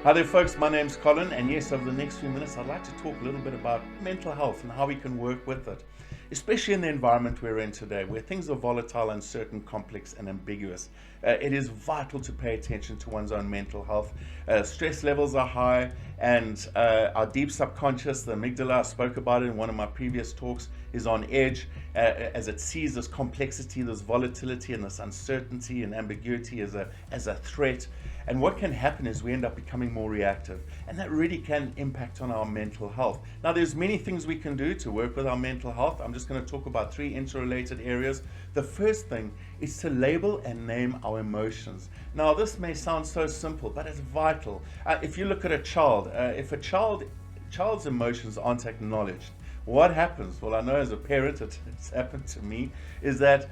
Hi there folks, my name's Colin, and yes, over the next few minutes I'd like to talk a little bit about mental health and how we can work with it, especially in the environment we're in today where things are volatile, uncertain, complex and ambiguous. It is vital to pay attention to one's own mental health. Stress levels are high, and our deep subconscious, the amygdala, I spoke about it in one of my previous talks, is on edge as it sees this complexity, this volatility and this uncertainty and ambiguity as a threat. And what can happen is we end up becoming more reactive, and that really can impact on our mental health. Now, there's many things we can do to work with our mental health. I'm just going to talk about 3 interrelated areas. The first thing is to label and name our emotions. Now, this may sound so simple, but it's vital. If you look at a child, if a child's emotions aren't acknowledged, what happens? Well, I know as a parent, it's happened to me, is that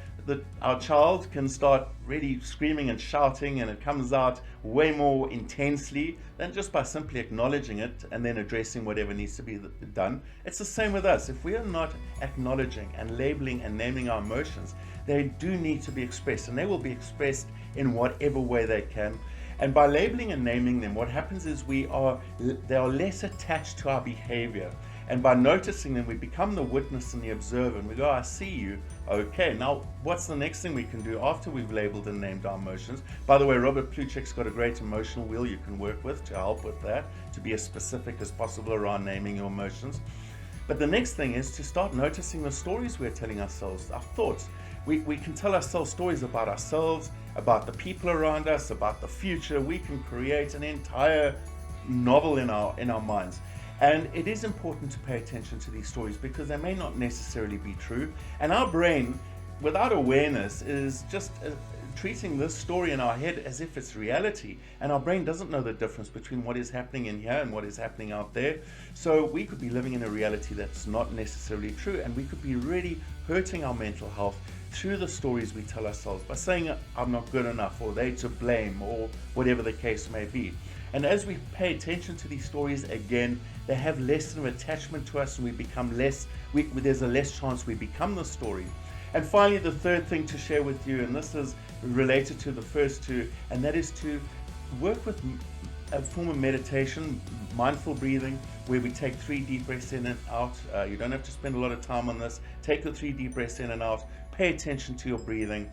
our child can start really screaming and shouting, and it comes out way more intensely than just by simply acknowledging it and then addressing whatever needs to be done. It's the same with us. If we are not acknowledging and labeling and naming our emotions, they do need to be expressed, and they will be expressed in whatever way they can. And by labeling and naming them, what happens is they are less attached to our behavior. And by noticing them, we become the witness and the observer, and we go, I see you. Okay, now what's the next thing we can do after we've labeled and named our emotions? By the way, Robert Plutchik's got a great emotional wheel you can work with to help with that, to be as specific as possible around naming your emotions. But the next thing is to start noticing the stories we're telling ourselves, our thoughts. We can tell ourselves stories about ourselves, about the people around us, about the future. We can create an entire novel in our minds. And it is important to pay attention to these stories because they may not necessarily be true. And our brain, without awareness, is just treating this story in our head as if it's reality. And our brain doesn't know the difference between what is happening in here and what is happening out there. So we could be living in a reality that's not necessarily true, and we could be really hurting our mental health through the stories we tell ourselves by saying, I'm not good enough, or they're to blame, or whatever the case may be. And as we pay attention to these stories, again, they have less of an attachment to us, and we become there's a less chance we become the story. And finally, the third thing to share with you, and this is related to the first two, and that is to work with a form of meditation, mindful breathing, where we take 3 deep breaths in and out. You don't have to spend a lot of time on this. Take the 3 deep breaths in and out. Pay attention to your breathing.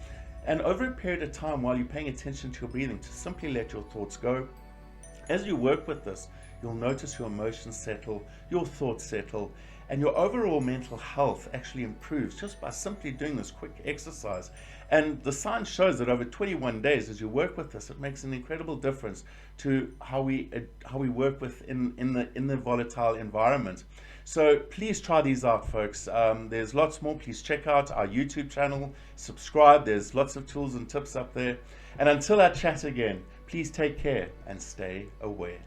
And over a period of time, while you're paying attention to your breathing, to simply let your thoughts go. As you work with this, you'll notice your emotions settle, your thoughts settle, and your overall mental health actually improves just by simply doing this quick exercise. And the science shows that over 21 days, as you work with this, it makes an incredible difference to how we work with in the volatile environment. So please try these out, folks. There's lots more. Please check out our YouTube channel, subscribe. There's lots of tools and tips up there. And until I chat again, please take care and stay aware.